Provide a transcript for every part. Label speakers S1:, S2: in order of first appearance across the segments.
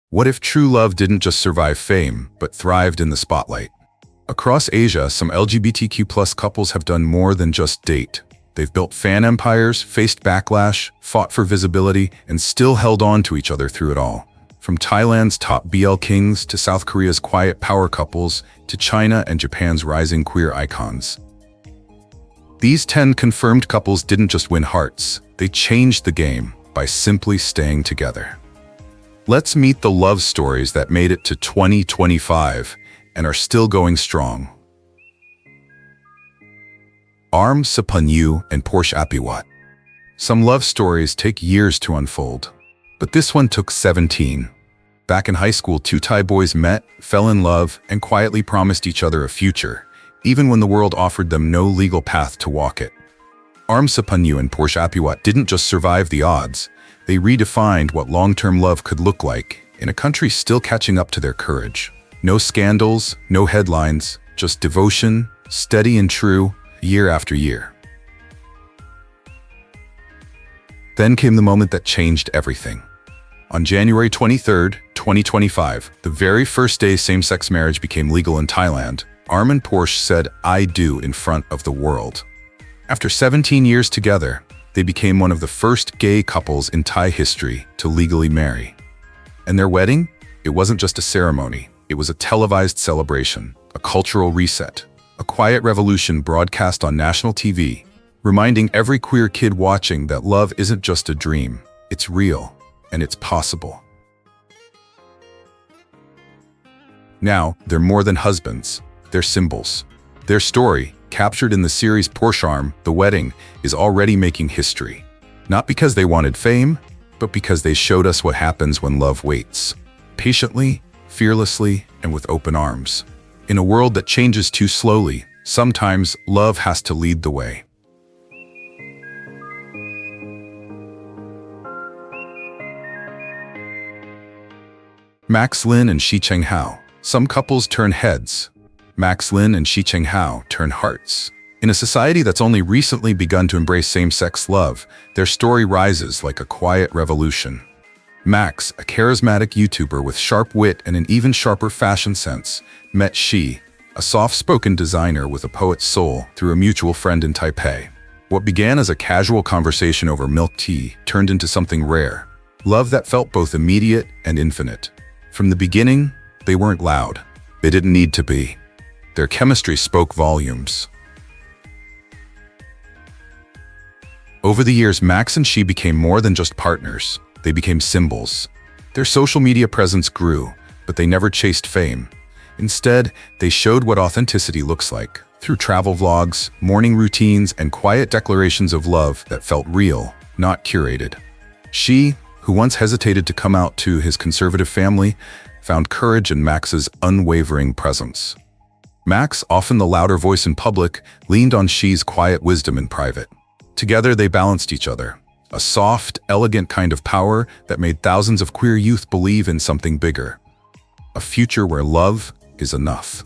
S1: What if true love didn't just survive fame, but thrived in the spotlight? Across Asia, some LGBTQ+ couples have done more than just date. They've built fan empires, faced backlash, fought for visibility, and still held on to each other through it all. From Thailand's top BL kings to South Korea's quiet power couples to China and Japan's rising queer icons. These 10 confirmed couples didn't just win hearts, they changed the game by simply staying together. Let's meet the love stories that made it to 2025 and are still going strong. Sappanyoo and Porsch Apiwat. Some love stories take years to unfold, but this one took 17. Back in high school, two Thai boys met, fell in love, and quietly promised each other a future, even when the world offered them no legal path to walk it. Sappanyoo and Porsch Apiwat didn't just survive the odds, they redefined what long-term love could look like in a country still catching up to their courage. No scandals, no headlines, just devotion, steady and true, year after year. Then came the moment that changed everything. On January 23, 2025, the very first day same-sex marriage became legal in Thailand, and Porsch said, "I do" in front of the world. After 17 years together, they became one of the first gay couples in Thai history to legally marry. And their wedding? It wasn't just a ceremony. It was a televised celebration, a cultural reset, a quiet revolution broadcast on national TV, reminding every queer kid watching that love isn't just a dream, it's real, and it's possible. Now, they're more than husbands, they're symbols. Their story, captured in the series Porsch, The Wedding, is already making history. Not because they wanted fame, but because they showed us what happens when love waits. Patiently, fearlessly, and with open arms. In a world that changes too slowly, sometimes love has to lead the way. Lin and Shi Cheng Hao. Some couples turn heads. Lin and Shi Cheng Hao turn hearts. In a society that's only recently begun to embrace same-sex love, their story rises like a quiet revolution. Max, a charismatic YouTuber with sharp wit and an even sharper fashion sense, met Shi, a soft-spoken designer with a poet's soul, through a mutual friend in Taipei. What began as a casual conversation over milk tea turned into something rare. Love that felt both immediate and infinite. From the beginning, they weren't loud. They didn't need to be. Their chemistry spoke volumes. Over the years, Max and Shi became more than just partners. They became symbols. Their social media presence grew, but they never chased fame. Instead, they showed what authenticity looks like, through travel vlogs, morning routines, and quiet declarations of love that felt real, not curated. Shi, who once hesitated to come out to his conservative family, found courage in Max's unwavering presence. Max, often the louder voice in public, leaned on Shi's quiet wisdom in private. Together, they balanced each other. A soft, elegant kind of power that made thousands of queer youth believe in something bigger. A future where love is enough.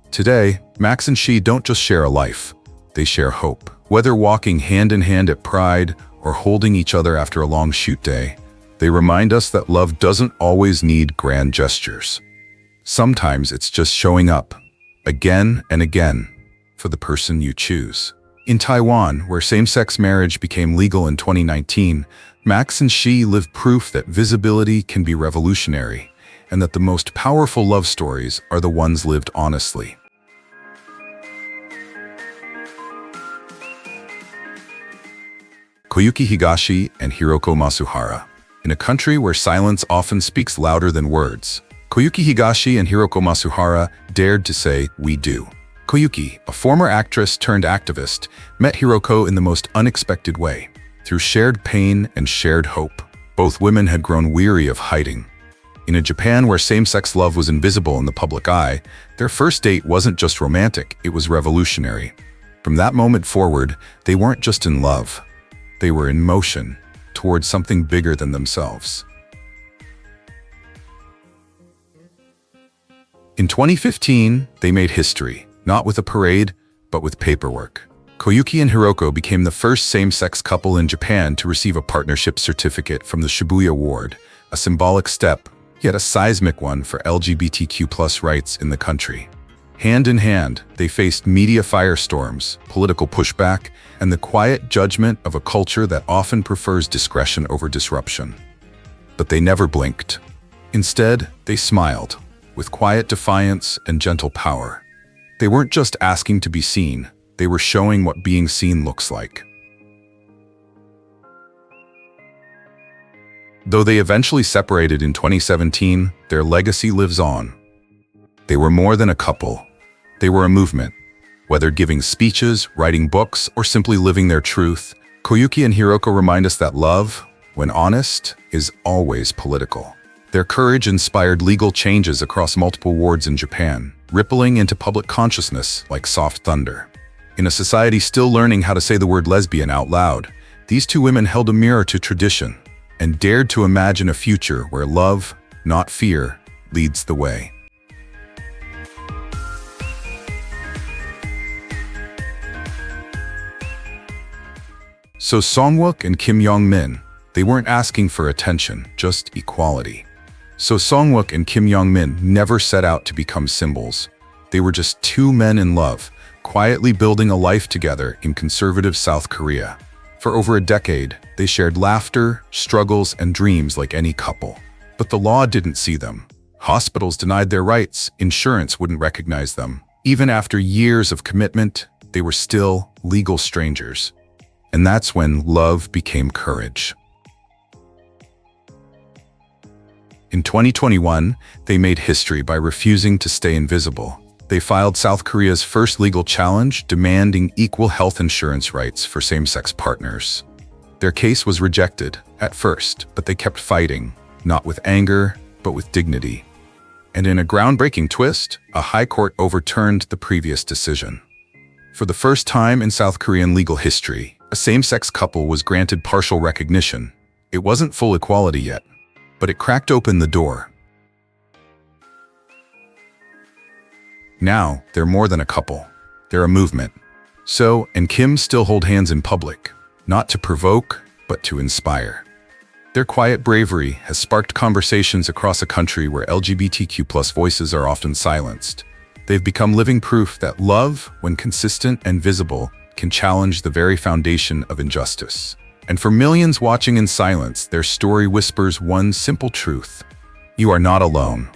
S1: Today, Max and Shi don't just share a life, they share hope. Whether walking hand in hand at Pride or holding each other after a long shoot day, they remind us that love doesn't always need grand gestures. Sometimes it's just showing up, again and again, for the person you choose. In Taiwan, where same-sex marriage became legal in 2019, Max and Shi live proof that visibility can be revolutionary, and that the most powerful love stories are the ones lived honestly. Koyuki Higashi and Hiroko Masuhara. In a country where silence often speaks louder than words, Koyuki Higashi and Hiroko Masuhara dared to say, "We do." Koyuki, a former actress turned activist, met Hiroko in the most unexpected way. Through shared pain and shared hope, both women had grown weary of hiding. In a Japan where same-sex love was invisible in the public eye, their first date wasn't just romantic, it was revolutionary. From that moment forward, they weren't just in love. They were in motion, towards something bigger than themselves. In 2015, they made history, not with a parade, but with paperwork. Koyuki and Hiroko became the first same-sex couple in Japan to receive a partnership certificate from the Shibuya Ward, a symbolic step, yet a seismic one for LGBTQ+ rights in the country. Hand in hand, they faced media firestorms, political pushback, and the quiet judgment of a culture that often prefers discretion over disruption. But they never blinked. Instead, they smiled, with quiet defiance and gentle power. They weren't just asking to be seen, they were showing what being seen looks like. Though they eventually separated in 2017, their legacy lives on. They were more than a couple. They were a movement. Whether giving speeches, writing books, or simply living their truth, Koyuki and Hiroko remind us that love, when honest, is always political. Their courage inspired legal changes across multiple wards in Japan, rippling into public consciousness like soft thunder. In a society still learning how to say the word lesbian out loud, these two women held a mirror to tradition and dared to imagine a future where love, not fear, leads the way. So Seong-wook and Kim Yong-min, they weren't asking for attention, just equality. So Seong-wook and Kim Yong-min never set out to become symbols. They were just two men in love, quietly building a life together in conservative South Korea. For over a decade, they shared laughter, struggles, and dreams like any couple. But the law didn't see them. Hospitals denied their rights, insurance wouldn't recognize them. Even after years of commitment, they were still legal strangers. And that's when love became courage. In 2021, they made history by refusing to stay invisible. They filed South Korea's first legal challenge demanding equal health insurance rights for same-sex partners. Their case was rejected at first, but they kept fighting, not with anger, but with dignity. And in a groundbreaking twist, a high court overturned the previous decision. For the first time in South Korean legal history, a same-sex couple was granted partial recognition. It wasn't full equality yet, but it cracked open the door. Now, they're more than a couple. They're a movement. So and Kim still hold hands in public, not to provoke, but to inspire. Their quiet bravery has sparked conversations across a country where LGBTQ+ voices are often silenced. They've become living proof that love, when consistent and visible, can challenge the very foundation of injustice. And for millions watching in silence, their story whispers one simple truth: you are not alone.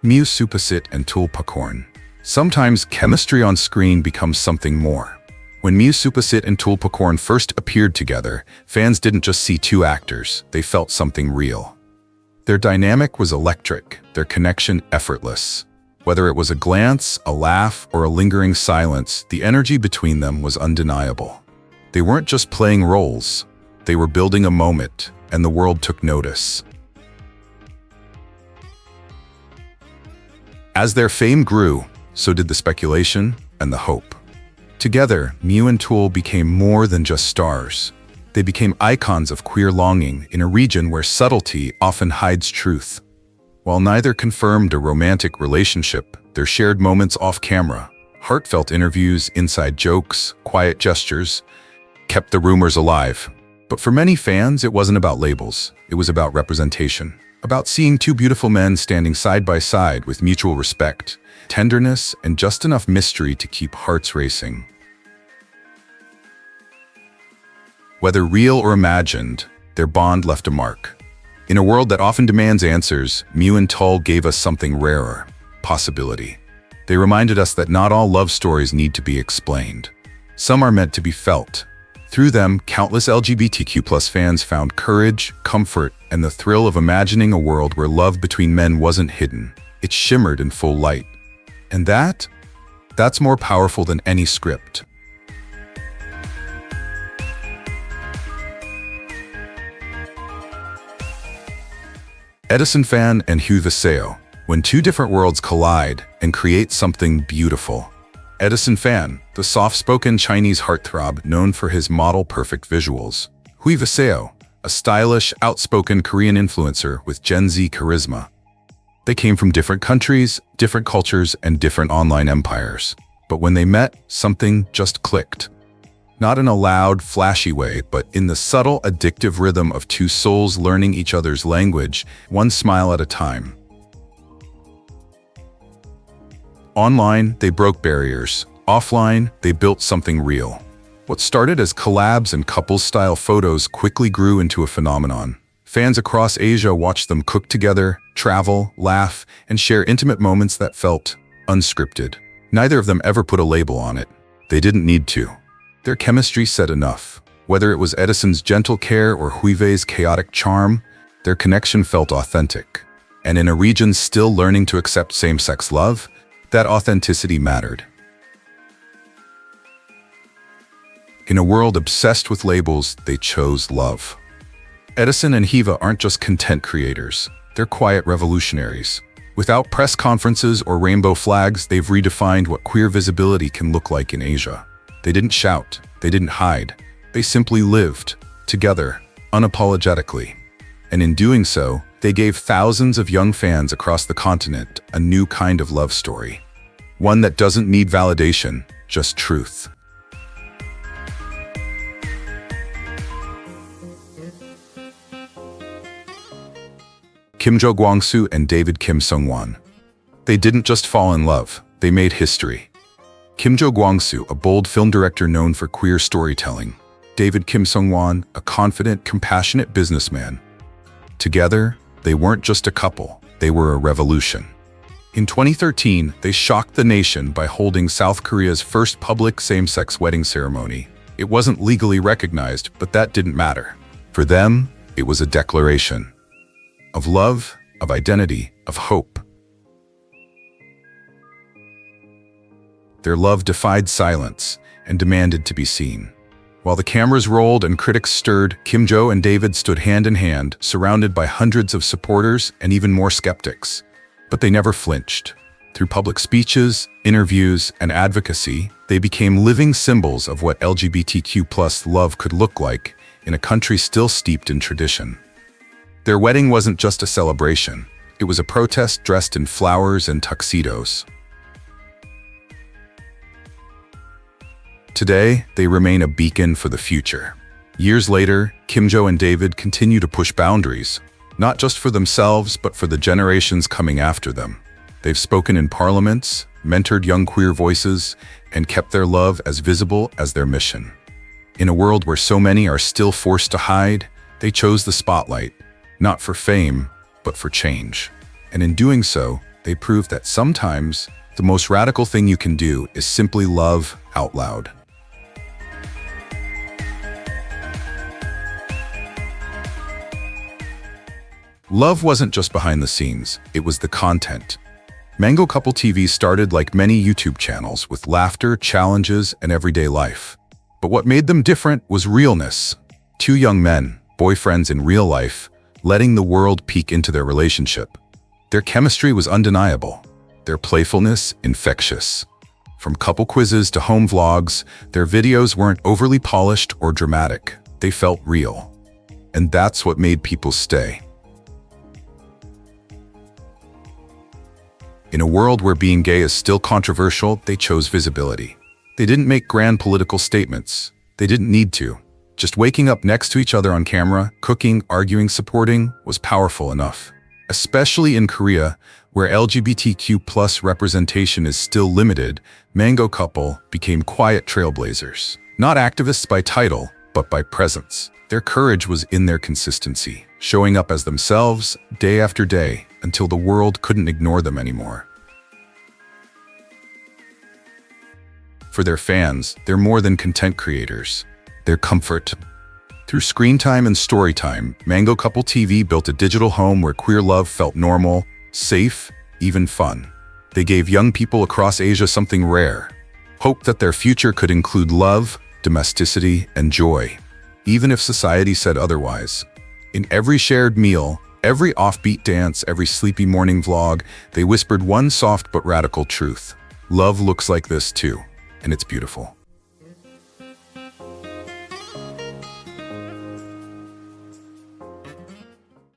S1: Mew Suppasit Tul Pakorn. Sometimes chemistry on screen becomes something more. When Mew Suppasit and Tul Pakorn first appeared together, fans didn't just see two actors, they felt something real. Their dynamic was electric, their connection effortless. Whether it was a glance, a laugh, or a lingering silence, the energy between them was undeniable. They weren't just playing roles, they were building a moment, and the world took notice. As their fame grew, so did the speculation and the hope. Together, Mew and Tul became more than just stars. They became icons of queer longing in a region where subtlety often hides truth. While neither confirmed a romantic relationship, their shared moments off-camera, heartfelt interviews, inside jokes, quiet gestures, kept the rumors alive. But for many fans, it wasn't about labels. It was about representation. About seeing two beautiful men standing side by side with mutual respect, tenderness, and just enough mystery to keep hearts racing. Whether real or imagined, their bond left a mark. In a world that often demands answers, Mew and Tul gave us something rarer: possibility. They reminded us that not all love stories need to be explained. Some are meant to be felt. Through them, countless LGBTQ+ fans found courage, comfort, and the thrill of imagining a world where love between men wasn't hidden. It shimmered in full light. And that's more powerful than any script. Edison Fan Huyve Seo. When two different worlds collide and create something beautiful. Edison Fan, the soft-spoken Chinese heartthrob known for his model-perfect visuals. Huyve Seo, a stylish, outspoken Korean influencer with Gen Z charisma. They came from different countries, different cultures, and different online empires. But when they met, something just clicked. Not in a loud, flashy way, but in the subtle, addictive rhythm of two souls learning each other's language, one smile at a time. Online, they broke barriers. Offline, they built something real. What started as collabs and couple-style photos quickly grew into a phenomenon. Fans across Asia watched them cook together, travel, laugh, and share intimate moments that felt unscripted. Neither of them ever put a label on it. They didn't need to. Their chemistry said enough. Whether it was Edison's gentle care or Huyve's chaotic charm, their connection felt authentic. And in a region still learning to accept same-sex love, that authenticity mattered. In a world obsessed with labels, they chose love. Edison and Huyve aren't just content creators, they're quiet revolutionaries. Without press conferences or rainbow flags, they've redefined what queer visibility can look like in Asia. They didn't shout, they didn't hide, they simply lived, together, unapologetically. And in doing so, they gave thousands of young fans across the continent a new kind of love story. One that doesn't need validation, just truth. Kim-Jho Gwangsoo and David Kim Seung-hwan. They didn't just fall in love, they made history. Kim-Jho Gwangsoo, a bold film director known for queer storytelling. David Kim Seung-hwan, a confident, compassionate businessman. Together, they weren't just a couple, they were a revolution. In 2013, they shocked the nation by holding South Korea's first public same-sex wedding ceremony. It wasn't legally recognized, but that didn't matter. For them, it was a declaration. Of love, of identity, of hope. Their love defied silence and demanded to be seen. While the cameras rolled and critics stirred, Kim-Jho and David stood hand in hand, surrounded by hundreds of supporters and even more skeptics. But they never flinched. Through public speeches, interviews, and advocacy, they became living symbols of what LGBTQ+ love could look like in a country still steeped in tradition. Their wedding wasn't just a celebration. It was a protest dressed in flowers and tuxedos. Today, they remain a beacon for the future. Years later, Kim-Jho and David continue to push boundaries, not just for themselves, but for the generations coming after them. They've spoken in parliaments, mentored young queer voices, and kept their love as visible as their mission. In a world where so many are still forced to hide, they chose the spotlight. Not for fame, but for change. And in doing so, they proved that sometimes the most radical thing you can do is simply love out loud. Love wasn't just behind the scenes, it was the content. Mango Couple TV started like many YouTube channels with laughter, challenges, and everyday life. But what made them different was realness. Two young men, boyfriends in real life, letting the world peek into their relationship. Their chemistry was undeniable, their playfulness infectious. From couple quizzes to home vlogs, their videos weren't overly polished or dramatic. They felt real. And that's what made people stay. In a world where being gay is still controversial, they chose visibility. They didn't make grand political statements. They didn't need to. Just waking up next to each other on camera, cooking, arguing, supporting, was powerful enough. Especially in Korea, where LGBTQ+ representation is still limited, Mango Couple became quiet trailblazers. Not activists by title, but by presence. Their courage was in their consistency, showing up as themselves day after day until the world couldn't ignore them anymore. For their fans, they're more than content creators. Their comfort. Through screen time and story time, Mango Couple TV built a digital home where queer love felt normal, safe, even fun. They gave young people across Asia something rare. Hope that their future could include love, domesticity, and joy, even if society said otherwise. In every shared meal, every offbeat dance, every sleepy morning vlog, they whispered one soft but radical truth. Love looks like this too, and it's beautiful.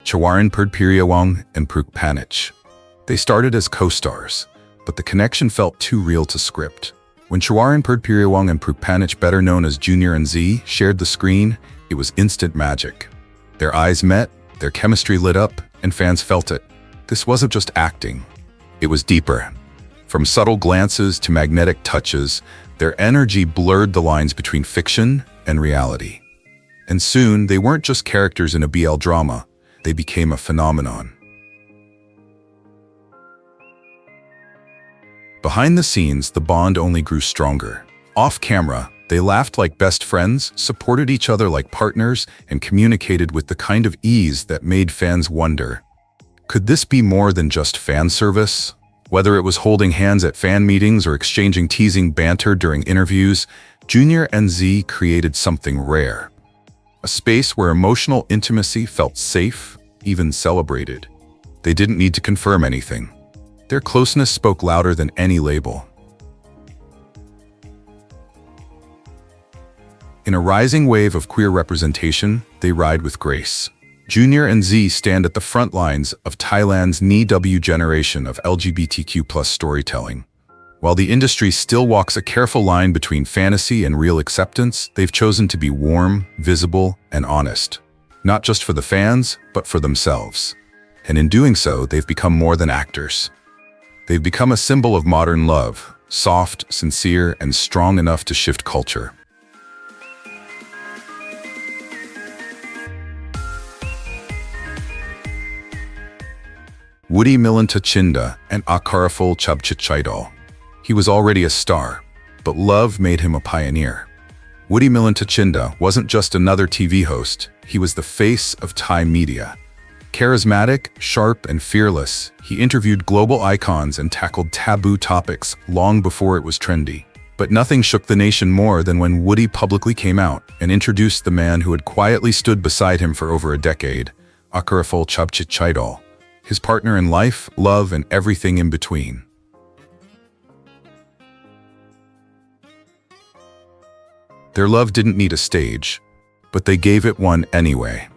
S1: Chawarin Perdpiriyawong and Pruk Panich. They started as co-stars, but the connection felt too real to script. When Chawarin Perdpiriyawong and Pruk Panich, better known as Junior and Z, shared the screen, it was instant magic. Their eyes met, their chemistry lit up, and fans felt it. This wasn't just acting. It was deeper. From subtle glances to magnetic touches, their energy blurred the lines between fiction and reality. And soon, they weren't just characters in a BL drama, they became a phenomenon. Behind the scenes, the bond only grew stronger. Off camera, they laughed like best friends, supported each other like partners, and communicated with the kind of ease that made fans wonder, could this be more than just fan service? Whether it was holding hands at fan meetings or exchanging teasing banter during interviews, Junior and Z created something rare. A space where emotional intimacy felt safe, even celebrated. They didn't need to confirm anything. Their closeness spoke louder than any label. In a rising wave of queer representation, they ride with grace. Junior and Z stand at the front lines of Thailand's NEW generation of LGBTQ+ storytelling. While the industry still walks a careful line between fantasy and real acceptance, they've chosen to be warm, visible, and honest. Not just for the fans, but for themselves. And in doing so, they've become more than actors. They've become a symbol of modern love, soft, sincere, and strong enough to shift culture. Woody Milintachinda and Akkharaphol Chabchitrchaidol. He was already a star, but love made him a pioneer. Woody Milintachinda wasn't just another TV host, he was the face of Thai media. Charismatic, sharp, and fearless, he interviewed global icons and tackled taboo topics long before it was trendy. But nothing shook the nation more than when Woody publicly came out and introduced the man who had quietly stood beside him for over a decade, Akkharaphol Chabchitrchaidol, his partner in life, love, and everything in between. Their love didn't need a stage, but they gave it one anyway.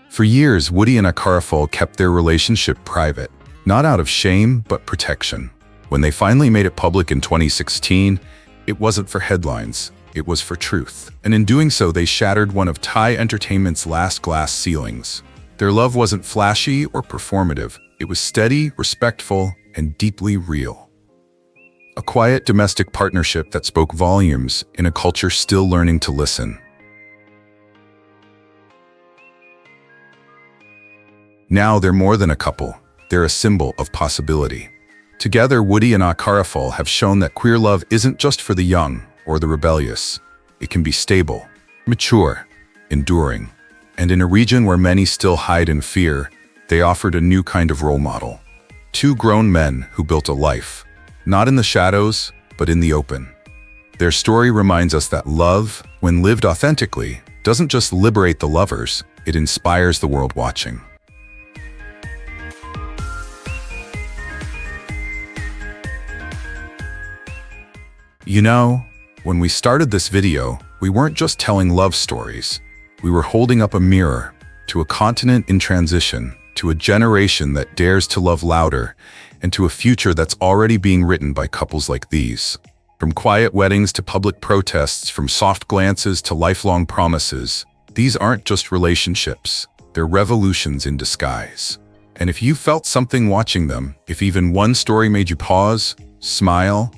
S1: For years, Woody and Akkharaphol kept their relationship private, not out of shame, but protection. When they finally made it public in 2016, it wasn't for headlines, it was for truth. And in doing so, they shattered one of Thai entertainment's last glass ceilings. Their love wasn't flashy or performative, it was steady, respectful, and deeply real. A quiet domestic partnership that spoke volumes in a culture still learning to listen. Now they're more than a couple, they're a symbol of possibility. Together, Woody and Akkharaphol have shown that queer love isn't just for the young or the rebellious. It can be stable, mature, enduring. And in a region where many still hide in fear, they offered a new kind of role model. Two grown men who built a life, not in the shadows, but in the open. Their story reminds us that love, when lived authentically, doesn't just liberate the lovers, it inspires the world watching. You know, when we started this video, we weren't just telling love stories. We were holding up a mirror to a continent in transition, to a generation that dares to love louder, and to a future that's already being written by couples like these. From quiet weddings to public protests, from soft glances to lifelong promises, these aren't just relationships, they're revolutions in disguise. And if you felt something watching them, if even one story made you pause, smile,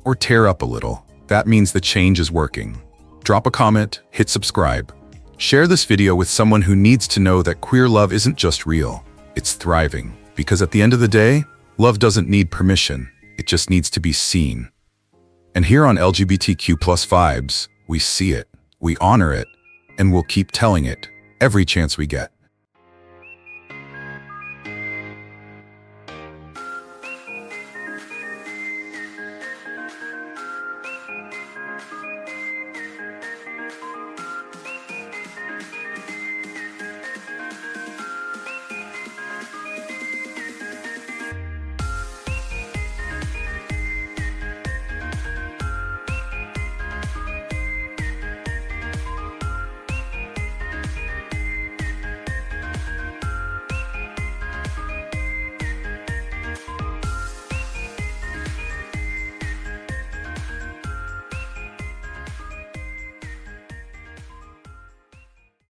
S1: or tear up a little, that means the change is working. Drop a comment, hit subscribe. Share this video with someone who needs to know that queer love isn't just real, it's thriving. Because at the end of the day, love doesn't need permission, it just needs to be seen. And here on LGBTQ+ Vibes, we see it, we honor it, and we'll keep telling it every chance we get.